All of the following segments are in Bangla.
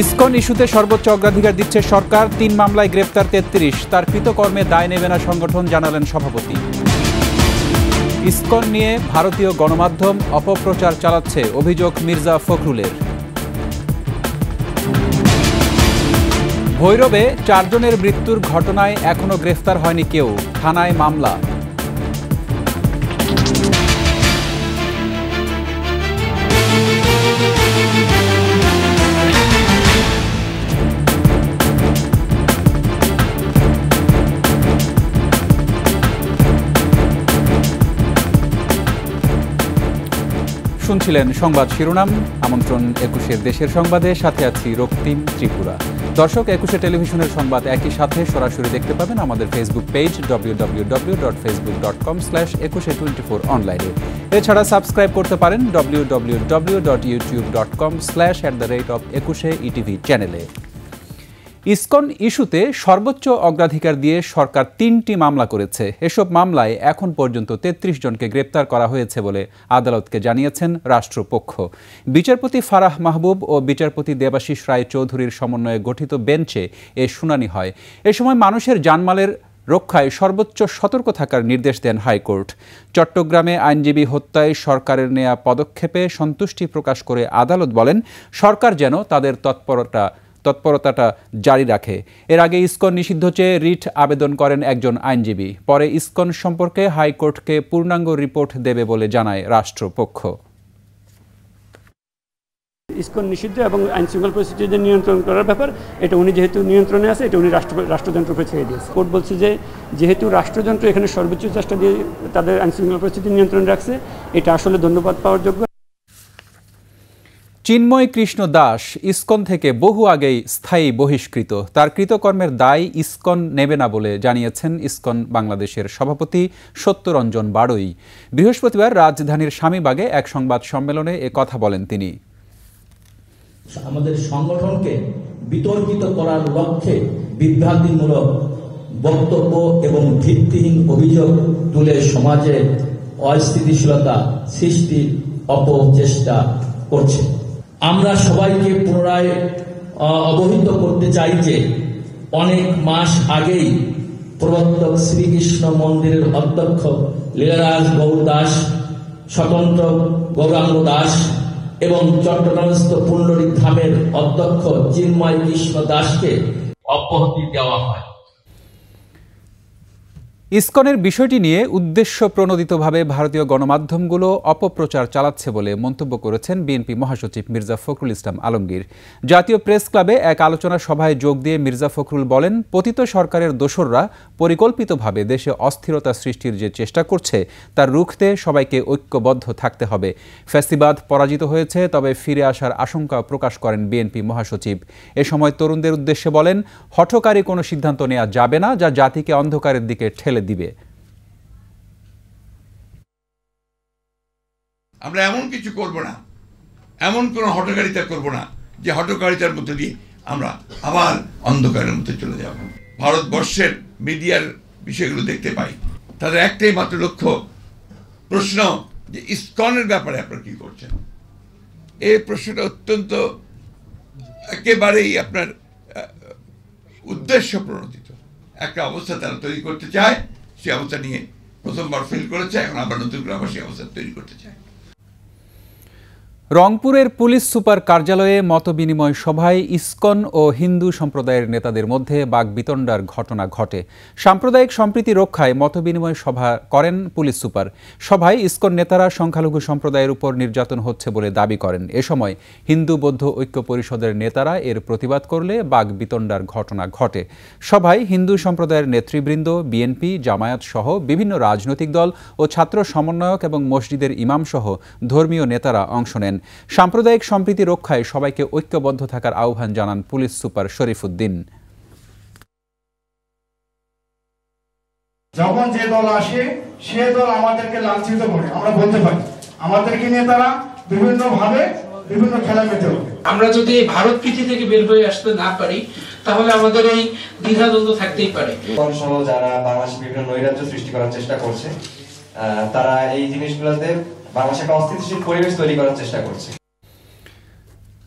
ইসকন ইস্যুতে সর্বোচ্চ অগ্রাধিকার দিচ্ছে সরকার, ৩ মামলায় গ্রেপ্তার ৩৩, তার কৃতকর্মে দায় নেবে না সংগঠন, জানালেন সভাপতি। ইসকন নিয়ে ভারতীয় গণমাধ্যম অপপ্রচার চালাচ্ছে, অভিযোগ মির্জা ফখরুলের। ভৈরবে 4 জনের মৃত্যুর ঘটনায় এখনো গ্রেফতার হয়নি কেউ, থানায় মামলা। শুনছিলেন সংবাদ শিরোনাম। আমন্ত্রণ 21 দেশের সংবাদে, সাথে আছি রক্তিম ত্রিপুরা। দর্শক, 21 টেলিভিশনের সংবাদ একই সাথে সরাসরি দেখতে পাবেন আমাদের ফেসবুক পেজ www.facebook.com/2124 অনলাইনে। এছাড়া সাবস্ক্রাইব করতে পারেন www.youtube.com/@21etv চ্যানেলে। ইসকন ইস্যুতে সর্বোচ্চ অগ্রাধিকার দিয়ে সরকার 3টি মামলা করেছে। এসব মামলায় এখন পর্যন্ত 33 জনকে গ্রেপ্তার করা হয়েছে বলে আদালতকে জানিয়েছেন রাষ্ট্রপক্ষ। বিচারপতি ফারাহ মাহবুব ও বিচারপতি দেবাশিস রায় চৌধুরীর সমন্বয়ে গঠিত বেঞ্চে এ শুনানি হয়। এ সময় মানুষের জানমালের রক্ষায় সর্বোচ্চ সতর্ক থাকার নির্দেশ দেন হাইকোর্ট। চট্টগ্রামে আইনজীবী হত্যায় সরকারের নেয়া পদক্ষেপে সন্তুষ্টি প্রকাশ করে আদালত বলেন, সরকার যেন তাদের তৎপরতাটা জারি রাখে। এর আগে ইসকন নিষিদ্ধ চেয়ে রিট আবেদন করেন একজন আইনজীবী। পরে ইসকন সম্পর্কে হাইকোর্টকে পূর্ণাঙ্গ রিপোর্ট দেবে বলে জানায় রাষ্ট্রপক্ষ। ইসকন নিষিদ্ধ এবং আইন শৃঙ্খলা পরিস্থিতি নিয়ন্ত্রণ করার ব্যাপার, এটা উনি যেহেতু নিয়ন্ত্রণে আছে, এটা উনি রাষ্ট্রযন্ত্র উপরে ছেড়ে দিয়েছে। কোর্ট বলছে যে যেহেতু রাষ্ট্রযন্ত্র এখানে সর্বোচ্চ চেষ্টা দিয়ে তাদের আইন শৃঙ্খলা পরিস্থিতি নিয়ন্ত্রণ রাখছে, এটা আসলে ধন্যবাদ পাওয়ার যোগ্য। চিন্ময় কৃষ্ণ দাস ইসকন থেকে বহু আগেই স্থায়ী বহিষ্কৃত। তার কৃতকর্মের দায় ইসকন নেবে না বলে জানিয়েছেন ইসকন বাংলাদেশের সভাপতি সত্যরঞ্জন বাড়ই। বৃহস্পতিবার রাজধানীর স্বামীবাগে এক সংবাদ সম্মেলনে এ কথা বলেন তিনি। আমাদের সংগঠনকে বিতর্কিত করার লক্ষ্যে বিভ্রান্তিমূলক বক্তব্য এবং ভিত্তিহীন অভিযোগ তুলে সমাজে অস্থিতিশীলতা সৃষ্টির অপচেষ্টা করছে। আমরা সবাইকে পুনরায় অবহিত করতে চাই যে অনেক মাস আগেই প্রবর্তক শ্রীকৃষ্ণ মন্দিরের অধ্যক্ষ লীলারাজ গৌর দাস, স্বতন্ত্র গৌরাঙ্গ দাস এবং চট্টগ্রামস্থ পুণ্ডরিক ধামের অধ্যক্ষ চিন্ময় কৃষ্ণ দাসকে অব্যাহতি দেওয়া হয়। ইসকনের বিষয়টি নিয়ে উদ্দেশ্য প্রণোদিতভাবে ভারতীয় গণমাধ্যমগুলো অপপ্রচার চালাচ্ছে বলে মন্তব্য করেছেন বিএনপি মহাসচিব মির্জা ফখরুল ইসলাম আলমগীর। জাতীয় প্রেস ক্লাবে এক আলোচনা সভায় যোগ দিয়ে মির্জা ফখরুল বলেন, পতিত সরকারের দোসররা পরিকল্পিতভাবে দেশে অস্থিরতা সৃষ্টির যে চেষ্টা করছে তার রুখতে সবাইকে ঐক্যবদ্ধ থাকতে হবে। ফ্যাসিবাদ পরাজিত হয়েছে, তবে ফিরে আসার আশঙ্কা প্রকাশ করেন বিএনপি মহাসচিব। এ সময় তরুণদের উদ্দেশ্যে বলেন, হঠকারী কোনো সিদ্ধান্ত নেওয়া যাবে না যা জাতিকে অন্ধকারের দিকে ঠেলে দিবে। আমরা এমন কিছু করব না, এমন কোন হঠকারিতা করব না যে হঠকারিতার মধ্যে দিয়ে আমরা আবার অন্ধকারের মধ্যে চলে যাব। ভারতবর্ষের মিডিয়ার বিষয়গুলো দেখতে পাই, তাদের একটাই মাত্র লক্ষ্য, প্রশ্ন যে ইসকনের ব্যাপারে আপনারা কি করছেন। এই প্রশ্নটা অত্যন্ত একেবারেই আপনার উদ্দেশ্য প্রণোদিত একটা অবস্থা তারা তৈরি করতে চায়। সেই অবস্থা নিয়ে প্রথমবার ফেল করেছে, এখন আবার নতুন করে আবার সেই অবস্থা তৈরি করতে চায়। রংপুরের পুলিশ সুপার কার্যালয়ে মতবিনিময় সভায় ইসকন ও হিন্দু সম্প্রদায়ের নেতাদের মধ্যে বাকবিতণ্ডার ঘটনা ঘটে। সাম্প্রদায়িক সম্প্রীতি রক্ষায় মতবিনিময় সভা করেন পুলিশ সুপার। সভায় ইসকন নেতারা সংখ্যালঘু সম্প্রদায়ের উপর নির্যাতন হচ্ছে বলে দাবি করেন। এ সময় হিন্দু বৌদ্ধ ঐক্য পরিষদের নেতারা এর প্রতিবাদ করলে বাকবিতণ্ডার ঘটনা ঘটে। সভায় হিন্দু সম্প্রদায়ের নেতৃবৃন্দ, বিএনপি, জামায়াত সহ বিভিন্ন রাজনৈতিক দল ও ছাত্র সমন্বয়ক এবং মসজিদের ইমাম সহ ধর্মীয় নেতারা অংশ নেন। সাম্প্রদায়িক সম্প্রীতি রক্ষায় সবাইকে ঐক্যবদ্ধ থাকার আহ্বান জানান পুলিশ সুপার শরীফুদ্দিন। যখন যে দল আসে সে দল আমাদেরকে লাঞ্ছিত করে, আমরা বলতে পারি আমাদেরকে নেতারা বিভিন্ন ভাবে বিভিন্ন খেলা মেতে হবে। আমরা যদি ভারত পৃথিবী থেকে বের হয়ে আসতে না পারি তাহলে আমাদের এই দ্বিধাদ্বন্দ্ব থাকতেই পারে। যারা বাংলাদেশে বিভিন্ন নৈরাজ্য সৃষ্টি করার চেষ্টা করছে, তারা এই জিনিসগুলোতে বাংলাদেশে একটা অস্থিতিশীল পরিবেশ তৈরি করার চেষ্টা করছে।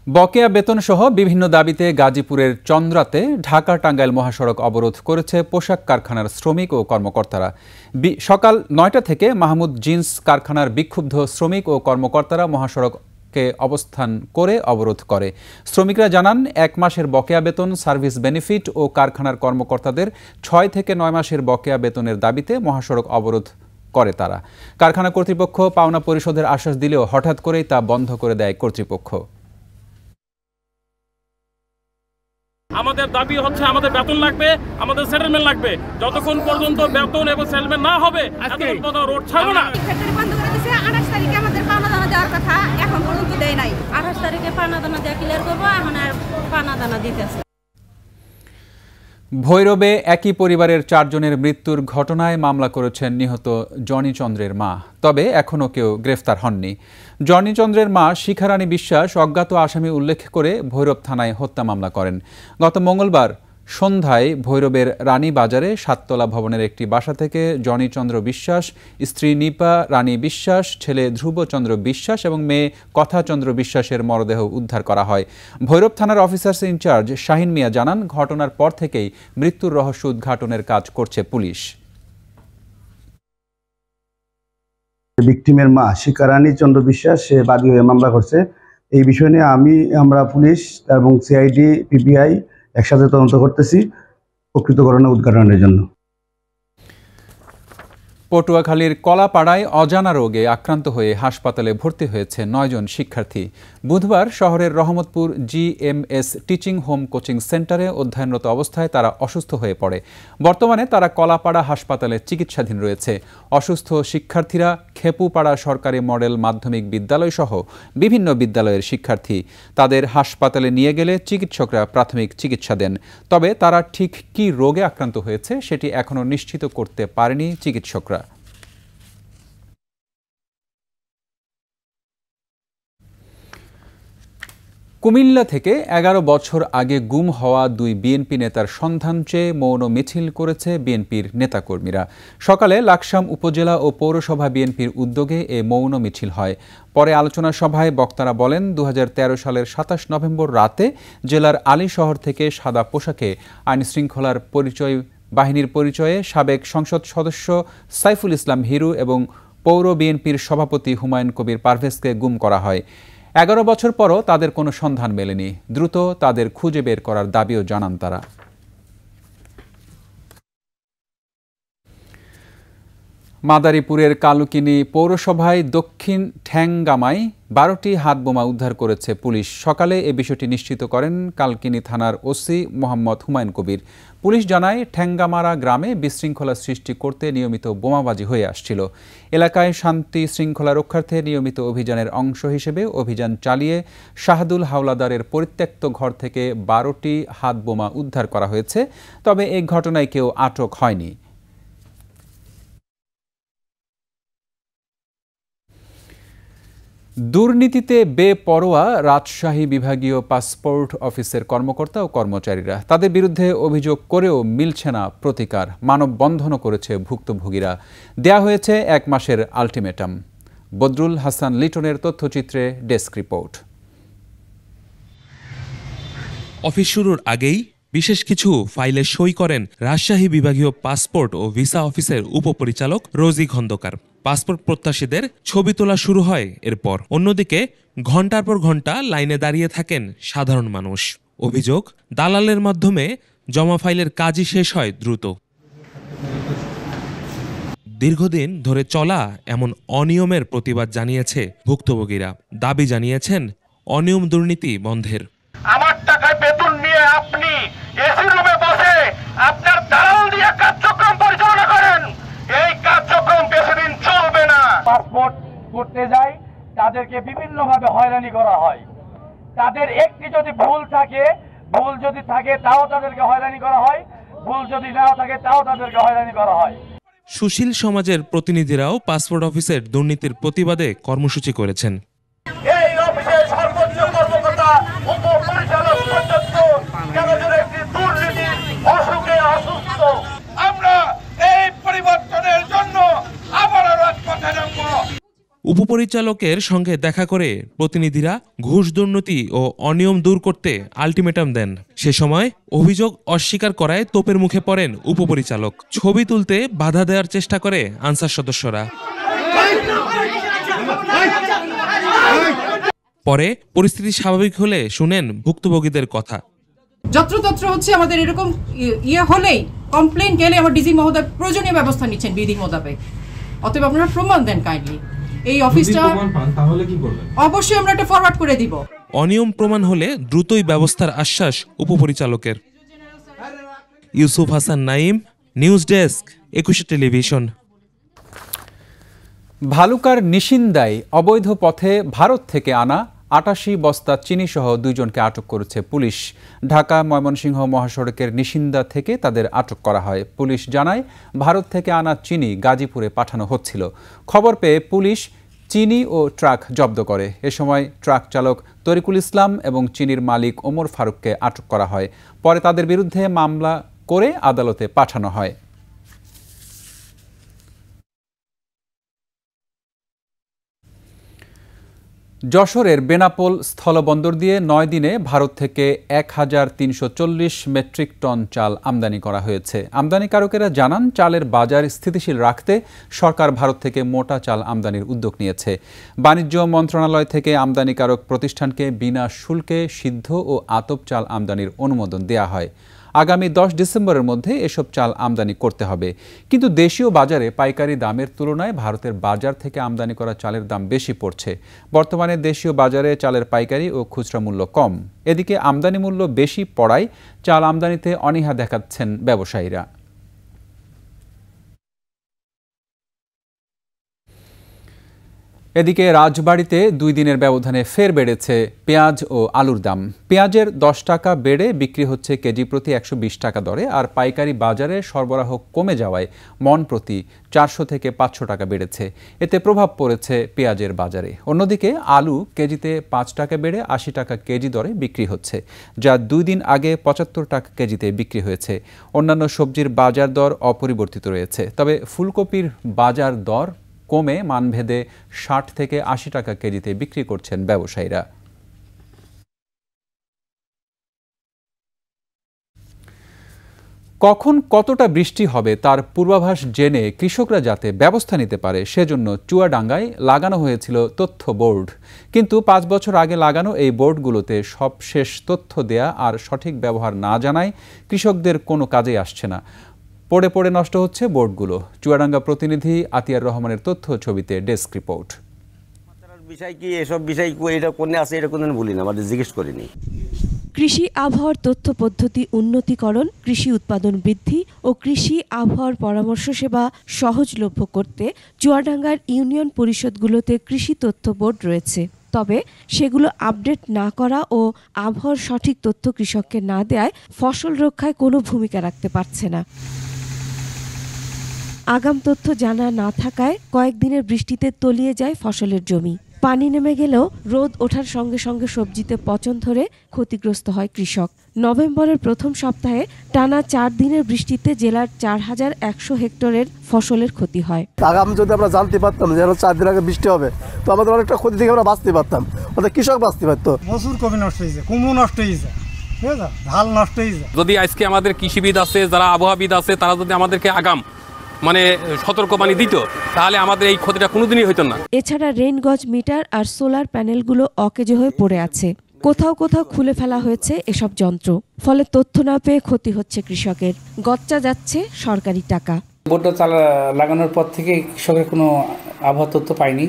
বকেয়া বেতন সহ বিভিন্ন দাবিতে গাজীপুরের চন্দ্রাতে ঢাকা টাঙ্গাইল মহাসড়ক অবরোধ করেছে পোশাক কারখানার শ্রমিক ও কর্মকর্তারা। সকাল ৯টা থেকে মাহমুদ জিন্স কারখানার বিক্ষুব্ধ শ্রমিক ও কর্মকর্তারা মহাসড়কে অবস্থান করে অবরোধ করে। শ্রমিকরা জানান ১ মাসের বকেয়া বেতন, সার্ভিস বেনিফিট ও কারখানার কর্মকর্তাদের ৬ থেকে ৯ মাসের বকেয়া বেতনের দাবিতে মহাসড়ক অবরোধ করে তারা। কারখানা কর্তৃপক্ষ পাওনা পরিশোধের আশ্বাস দিলেও হঠাৎ করেই তা বন্ধ করে দেয় কর্তৃপক্ষ। আমাদের দাবি হচ্ছে আমাদের বেতন লাগবে, আমাদের সেটেলমেন্ট লাগবে। যতক্ষণ পর্যন্ত বেতন এবং সেটেলমেন্ট না হবে ততক্ষণ পর্যন্ত রোড ছাড়বো না। ফ্যাক্টরি বন্ধ করে দিয়েছে। 28 তারিখে আমাদের পাওনা দানা দেওয়ার কথা, এখন পর্যন্ত দেয় নাই। 28 তারিখে পাওনা দানা দেওয়া ক্লিয়ার করবো, এখন আর পাওনা দানা দিতেছে। ভৈরবে একই পরিবারের 4 জনের মৃত্যুর ঘটনায় মামলা করেছেন নিহত জনি চন্দ্রের মা, তবে এখনও কেউ গ্রেফতার হননি। জনি চন্দ্রের মা শিখারানী বিশ্বাস অজ্ঞাত আসামি উল্লেখ করে ভৈরব থানায় হত্যা মামলা করেন। গত মঙ্গলবার সন্ধ্যায় ভৈরবের রানী বাজারে 7তলা ভবনের একটি বাসা থেকে জনি চন্দ্র বিশ্বাস, স্ত্রী নিপা রানী বিশ্বাস, ছেলে ধ্রুবচন্দ্র বিশ্বাস এবং মেয়ে কথাচন্দ্র বিশ্বাসের মরদেহ উদ্ধার করা হয়। ভৈরব থানার অফিসার্স ইনচার্জ শাহিন মিয়া জানান, ঘটনার পর থেকেই মৃত্যুর রহস্য উদ্ঘাটনের কাজ করছে পুলিশ। ভিকটিমের মা শিখারানী চন্দ্র বিশ্বাস সে বাদী হয়ে মামলা করছে। এই বিষয় নিয়ে আমরা পুলিশ এবং সিআইডি, পিবিআই একসাথে তদন্ত করতেছি প্রকৃত ঘটনা উদ্ঘাটনের জন্য। পটুয়াখালীর কলাপাড়ায় অজানা রোগে আক্রান্ত হয়ে হাসপাতালে ভর্তি হয়েছে 9 জন শিক্ষার্থী। বুধবার শহরের Rahmatpur GMS teaching home coaching সেন্টারে অধ্যয়নরত অবস্থায় তারা অসুস্থ হয়ে পড়ে। বর্তমানে তারা কলাপাড়া হাসপাতালে চিকিৎসাধীন রয়েছে। অসুস্থ শিক্ষার্থীরা খেপুপাড়া সরকারি মডেল মাধ্যমিক বিদ্যালয় সহ বিভিন্ন বিদ্যালয়ের শিক্ষার্থী। তাদের হাসপাতালে নিয়ে গেলে চিকিৎসকরা প্রাথমিক চিকিৎসা দেন। তবে তারা ঠিক কী রোগে আক্রান্ত হয়েছে সেটি এখনও নিশ্চিত করতে পারেনি চিকিৎসকরা। কুমিল্লা থেকে 11 বছর আগে গুম হওয়া 2 বিএনপি নেতার সন্ধান চেয়ে মৌন মিছিল করেছে বিএনপির নেতাকর্মীরা। সকালে লাকসাম উপজেলা ও পৌরসভা বিএনপির উদ্যোগে এ মৌন মিছিল হয়। পরে আলোচনা সভায় বক্তারা বলেন, 2013 সালের 27 নভেম্বর রাতে জেলার আলী শহর থেকে সাদা পোশাকে আইনশৃঙ্খলার বাহিনীর পরিচয়ে সাবেক সংসদ সদস্য সাইফুল ইসলাম হিরু এবং পৌর বিএনপির সভাপতি হুমায়ুন কবির পারভেজকে গুম করা হয়। 11 বছর পরও তাদের কোনো সন্ধান মেলেনি। দ্রুত তাদের খুঁজে বের করার দাবিও জানান তারা। মাদারীপুরের কালুকিনি পৌরসভায় দক্ষিণ ঠ্যাংগামায় 12টি হাতবোমা উদ্ধার করেছে পুলিশ। সকালে এ বিষয়টি নিশ্চিত করেন কালকিনি থানার ওসি মোহাম্মদ হুমায়ুন কবির। পুলিশ জানায়, ঠ্যাংগামারা গ্রামে বিশৃঙ্খলা সৃষ্টি করতে নিয়মিত বোমাবাজি হয়ে আসছিল। এলাকায় শান্তি শৃঙ্খলা রক্ষার্থে নিয়মিত অভিযানের অংশ হিসেবে অভিযান চালিয়ে শাহাদুল হাওলাদারের পরিত্যক্ত ঘর থেকে 12টি হাতবোমা উদ্ধার করা হয়েছে। তবে এই ঘটনায় কেউ আটক হয়নি। দুর্নীতিতে বেপরোয়া রাজশাহী বিভাগীয় পাসপোর্ট অফিসের কর্মকর্তা ও কর্মচারীরা। তাদের বিরুদ্ধে অভিযোগ করেও মিলছে না প্রতিকার। মানববন্ধনও করেছে ভুক্তভোগীরা। দেয়া হয়েছে 1 মাসের আলটিমেটাম। বদরুল হাসান লিটনের তথ্যচিত্রে ডেস্ক রিপোর্ট। অফিস শুরুর আগেই বিশেষ কিছু ফাইলে সই করেন রাজশাহী বিভাগীয় পাসপোর্ট ও ভিসা অফিসের উপপরিচালক রোজি খন্দকার। পাসপোর্ট প্রত্যাশীদের ছবি তোলা শুরু হয় এরপর। অন্যদিকে ঘণ্টার পর ঘণ্টা লাইনে দাঁড়িয়ে থাকেন সাধারণ মানুষ। অভিযোগ, দালালের মাধ্যমে জমা ফাইলের কাজই শেষ হয় দ্রুত। দীর্ঘদিন ধরে চলা এমন অনিয়মের প্রতিবাদ জানিয়েছে ভুক্তভোগীরা। দাবি জানিয়েছেন অনিয়ম দুর্নীতি বন্ধের। আমার টাকায় বেতন নিয়ে আপনি এসি রুমে বসে আপনার দালাল দিয়ে কার্যক্রম পরিচালনা করেন। এই কার্যক্রম বেশিদিন চলবে না। পাসপোর্ট করতে যায় তাদেরকে বিভিন্নভাবে হয়রানি করা হয়। তাদের একটি যদি ভুল যদি থাকে তাও তাদেরকে হয়রানি করা হয়, ভুল যদি নাও থাকে তাও তাদেরকে হয়রানি করা হয়। সুশীল সমাজের প্রতিনিধিরাও পাসপোর্ট অফিসের দুর্নীতির প্রতিবাদে কর্মসূচি করেছেন। এই অফিসের সর্বোচ্চ কর্মকর্তা উপপরিচালক পর্যন্ত একটি দুর্নীতির অসুখে অসুস্থ। আমরা এই পরিবর্তনের জন্য আবারও রাজপথে নামব। উপপরিচালকের সঙ্গে দেখা করে প্রতিনিধিরা ঘুষ দুর্নীতি ও অনিয়ম দূর করতে আলটিমেটাম দেন। সে সময় অভিযোগ অস্বীকার করায় তোপের মুখে পড়েন উপপরিচালক। ছবি তুলতে বাধা দেওয়ার চেষ্টা করে আনসার সদস্যরা। পরে পরিস্থিতি স্বাভাবিক হলে শুনেন ভুক্তভোগীদের কথা। যত্রতত্র হচ্ছে আমাদের এরকম হলেই কমপ্লেন গেলে আমার ডিজি মহোদয় প্রয়োজনীয় ব্যবস্থা নিচ্ছেন বিধি মোতাবেক। অতএব আপনারা প্রমাণ দেন কাইন্ডলি। এই অফিসটা তাহলে কি করবেন? অবশ্যই আমরা এটা ফরওয়ার্ড করে দিব। অনিয়ম প্রমাণ হলে দ্রুতই ব্যবস্থার আশ্বাস উপপরিচালকের। Yusuf Hasan Naim, news desk, 21 television. ভালুকার নিশিন্দায় অবৈধ পথে ভারত থেকে আনা ৮৮ বস্তা চিনি সহ ২ জনকে আটক করেছে পুলিশ। ঢাকা ময়মনসিংহ মহাসড়কের নিশিন্দা থেকে তাদের আটক করা হয়। পুলিশ জানায় ভারত থেকে আনা চিনি গাজীপুরে পাঠানো হচ্ছিল। খবর পেয়ে পুলিশ চিনি ও ট্রাক জব্দ করে। এ সময় ট্রাক চালক তরিকুল ইসলাম এবং চিনির মালিক ওমর ফারুককে আটক করা হয়। পরে তাদের বিরুদ্ধে মামলা করে আদালতে পাঠানো হয়। যশোরের বেনাপোল স্থলবন্দর দিয়ে ৯ দিনে ভারত থেকে ১,৩৪০ মেট্রিক টন চাল আমদানি করা হয়েছে। আমদানিকারকেরা জানান, চালের বাজার স্থিতিশীল রাখতে সরকার ভারত থেকে মোটা চাল আমদানির উদ্যোগ নিয়েছে। বাণিজ্য মন্ত্রণালয় থেকে আমদানিকারক প্রতিষ্ঠানকে বিনা শুল্কে সিদ্ধ ও আতপ চাল আমদানির অনুমোদন দেয়া হয়। আগামী ১০ ডিসেম্বরের মধ্যে এসব চাল আমদানি করতে হবে। কিন্তু দেশীয় বাজারে পাইকারি দামের তুলনায় ভারতের বাজার থেকে আমদানি করা চালের দাম বেশি পড়ছে। বর্তমানে দেশীয় বাজারে চালের পাইকারি ও খুচরা মূল্য কম। এদিকে আমদানি মূল্য বেশি পড়ায় চাল আমদানিতে অনীহা দেখাচ্ছেন ব্যবসায়ীরা। এদিকে রাজবাড়ীতে ২ দিনের ব্যবধানে ফের বেড়েছে পেঁয়াজ ও আলুর দাম। পেঁয়াজের ১০ টাকা বেড়ে বিক্রি হচ্ছে কেজি প্রতি ১২০ টাকা দরে, আর পাইকারি বাজারে সরবরাহ কমে যাওয়ায় মণ প্রতি ৪০০ থেকে ৫০০ টাকা বেড়েছে। এতে প্রভাব পড়েছে পেঁয়াজের বাজারে। অন্যদিকে আলু কেজিতে ৫ টাকা বেড়ে ৮০ টাকা কেজি দরে বিক্রি হচ্ছে, যা ২ দিন আগে ৭৫ টাকা কেজিতে বিক্রি হয়েছে। অন্যান্য সবজির বাজার দর অপরিবর্তিত রয়েছে। তবে ফুলকপির বাজার দর কমে মানভেদে ৬০ থেকে ৮০ টাকা কেজিতে বিক্রি করছেন ব্যবসায়ীরা। কখন কতটা বৃষ্টি হবে তার পূর্বাভাস জেনে কৃষকরা যাতে ব্যবস্থা নিতে পারে সেজন্য চুয়াডাঙ্গায় লাগানো হয়েছিল তথ্য বোর্ড। কিন্তু ৫ বছর আগে লাগানো এই বোর্ডগুলোতে সবশেষ তথ্য দেয়া আর সঠিক ব্যবহার না জানায় কৃষকদের কোনো কাজেই আসছে না। পড়ে পড়ে নষ্ট হচ্ছে বোর্ডগুলো। চুয়াডাঙ্গা প্রতিনিধি আতিয়ার রহমানের তথ্য ছবিতে ডেস্ক রিপোর্ট। বিষয় কি এসব বিষয় এটা কোনে আছে এটা কোনদিন বলি না, আমাদের জিজ্ঞেস করিনি। কৃষি আবহাওয়ার তথ্য পদ্ধতি উন্নতিকরণ, কৃষি উৎপাদন বৃদ্ধি ও কৃষি আবহাওয়ার পরামর্শ সেবা সহজলভ্য করতে চুয়াডাঙ্গার ইউনিয়ন পরিষদগুলোতে কৃষি তথ্য বোর্ড রয়েছে। তবে সেগুলো আপডেট না করা ও আবহাওয়ার সঠিক তথ্য কৃষককে না দেয়ায় ফসল রক্ষায় কোনো ভূমিকা রাখতে পারছে না। আগাম তথ্য জানা না থাকায় কয়েকদিনের বৃষ্টিতে তলিয়ে যায় ফসলের জমি। পানি নেমে গেলেও রোদ ওঠার সঙ্গে সঙ্গে সবজিতে পচন ধরে ক্ষতিগ্রস্ত হয় কৃষক। নভেম্বরের প্রথম সপ্তাহে টানা ৪ দিনের বৃষ্টিতে জেলার ৪,১০০ হেক্টরের ফসলের ক্ষতি হয়। আগাম যদি আমরা জানতে পারতাম যে ৪ দিন আগে বৃষ্টি হবে, তো আমাদের অনেকটা ক্ষতি থেকে আমরা বাঁচতে পারতাম, অর্থাৎ কৃষক বাঁচতে পারতো। প্রচুর কপি নষ্ট হয়েছে, কুমড়ো নষ্ট হয়েছে, ধান নষ্ট হয়েছে। যদি আজকে আমাদের কৃষিবিদ আছে, যারা আবহাওয়াবিদ আছে, তারা যদি আমাদেরকে আগাম সতর্কবাণী দিত, তাহলে আমাদের এই ক্ষতিটা কোনোদিনই হইতো না। এছাড়া রেইন গজ মিটার আর সোলার প্যানেলগুলো অকেজো হয়ে পড়ে আছে। কোথাও কোথাও খুলে ফেলা হয়েছে এসব যন্ত্র। ফলে তথ্য না পেয়ে ক্ষতি হচ্ছে কৃষকের। গচ্চা যাচ্ছে সরকারি টাকা। বোর্ডটা লাগানোর পর থেকে কৃষকের কোনো আবহাওয়া তথ্য পায়নি,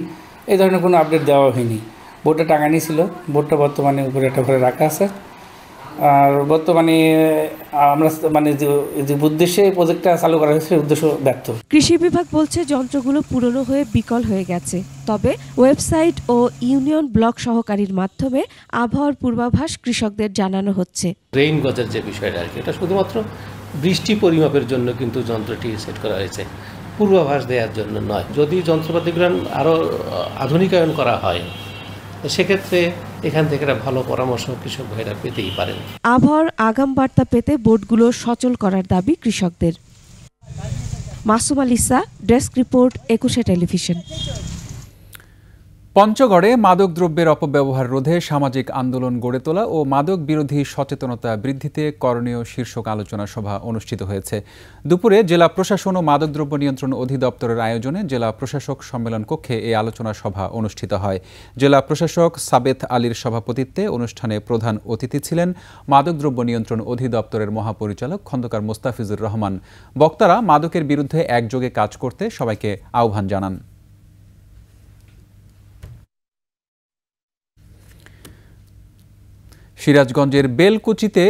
এই ধরনের কোনো আপডেট দেওয়া হয়নি। বোর্ডটা টাঙানি ছিল, বোর্ডটা বর্তমানে উপরে একটা ঘরে রাখা আছে। আর বর্তমানে আমরা যে উদ্দেশ্যে প্রজেক্টটা চালু করা হয়েছে উদ্দেশ্য ব্যর্থ। কৃষি বিভাগ বলছে যন্ত্রগুলো পুরনো হয়ে বিকল হয়ে গেছে। তবে ওয়েবসাইট ও ইউনিয়ন ব্লক সহকারীর মাধ্যমে আবহাওয়ার পূর্বাভাস কৃষকদের জানানো হচ্ছে। রেইন গজের যে বিষয়টা আর কি, এটা শুধুমাত্র বৃষ্টি পরিমাপের জন্য কিন্তু যন্ত্রটি সেট করা হয়েছে, পূর্বাভাস দেওয়ার জন্য নয়। যদি যন্ত্রপাতিগুলো আরও আধুনিকায়ন করা হয়, সেক্ষেত্রে এখান থেকে ভালো পরামর্শ কৃষক ভাইরা পেতেই পারেন। আবহাওয়ার আগাম বার্তা পেতে বোর্ডগুলো সচল করার দাবি কৃষকদের। Masum আলিসা, desk report, 21 television. পঞ্চগড়ে মাদকদ্রব্যের অপব্যবহার রোধে সামাজিক আন্দোলন গড়ে তোলা ও মাদক বিরোধী সচেতনতা বৃদ্ধিতে করণীয় শীর্ষক আলোচনা সভা অনুষ্ঠিত হয়েছে। দুপুরে জেলা প্রশাসন ও মাদকদ্রব্য নিয়ন্ত্রণ অধিদপ্তরের আয়োজনে জেলা প্রশাসক সম্মেলন কক্ষে এই আলোচনা সভা অনুষ্ঠিত হয়। জেলা প্রশাসক সাবেত আলীর সভাপতিত্বে অনুষ্ঠানে প্রধান অতিথি ছিলেন মাদকদ্রব্য নিয়ন্ত্রণ অধিদপ্তরের মহাপরিচালক খন্দকার মোস্তাফিজুর রহমান। বক্তারা মাদকের বিরুদ্ধে একযোগে কাজ করতে সবাইকে আহ্বান জানান। সিরাজগঞ্জের বেলকুচিতে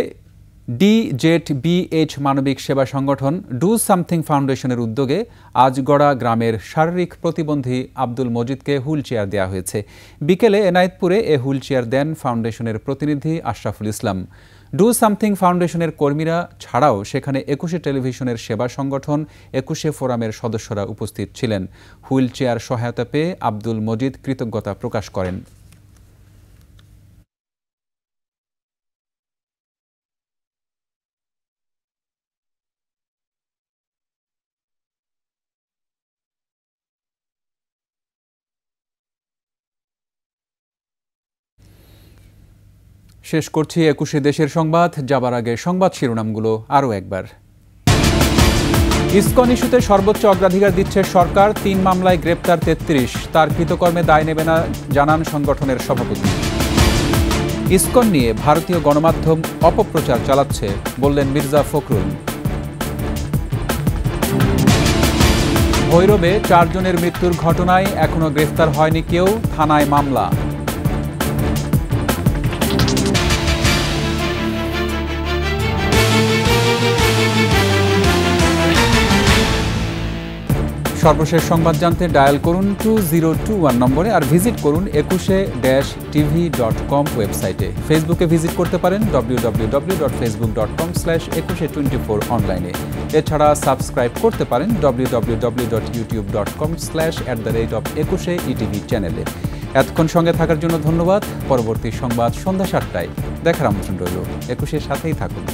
DZBH মানবিক সেবা সংগঠন ডু সামথিং ফাউন্ডেশনের উদ্যোগে আজগড়া গ্রামের শারীরিক প্রতিবন্ধী আব্দুল মজিদকে হুইল চেয়ার দেওয়া হয়েছে। বিকেলে এনায়েতপুরে এ হুইল চেয়ার দেন ফাউন্ডেশনের প্রতিনিধি আশরাফুল ইসলাম। ডু সামথিং ফাউন্ডেশনের কর্মীরা ছাড়াও সেখানে 21 টেলিভিশনের সেবা সংগঠন 21 ফোরামের সদস্যরা উপস্থিত ছিলেন। হুইল চেয়ার সহায়তা পেয়ে আব্দুল মজিদ কৃতজ্ঞতা প্রকাশ করেন। শেষ করছি 21 দেশের সংবাদ। যাবার আগে সংবাদ শিরোনামগুলো আরও একবার। ইসকন ইস্যুতে সর্বোচ্চ অগ্রাধিকার দিচ্ছে সরকার, 3 মামলায় গ্রেপ্তার 33, তার কৃতকর্মে দায় নেবে না জানান সংগঠনের সভাপতি। ইসকন নিয়ে ভারতীয় গণমাধ্যম অপপ্রচার চালাচ্ছে বললেন মির্জা ফখরুল। ভৈরবে 4 জনের মৃত্যুর ঘটনায় এখনো গ্রেফতার হয়নি কেউ, থানায় মামলা। সর্বশেষ সংবাদ জানতে ডায়াল করুন 2021 নম্বরে আর ভিজিট করুন 21-tv.com ওয়েবসাইটে। ফেসবুকে ভিজিট করতে পারেন www.facebook.com/2124 অনলাইনে। এছাড়া সাবস্ক্রাইব করতে পারেন www.youtube.com/@21etv চ্যানেলে। এতক্ষণ সঙ্গে থাকার জন্য ধন্যবাদ। পরবর্তী সংবাদ সন্ধ্যা 7টায় দেখার আমন্ত্রণ রইল। 21-এর সাথেই থাকুন।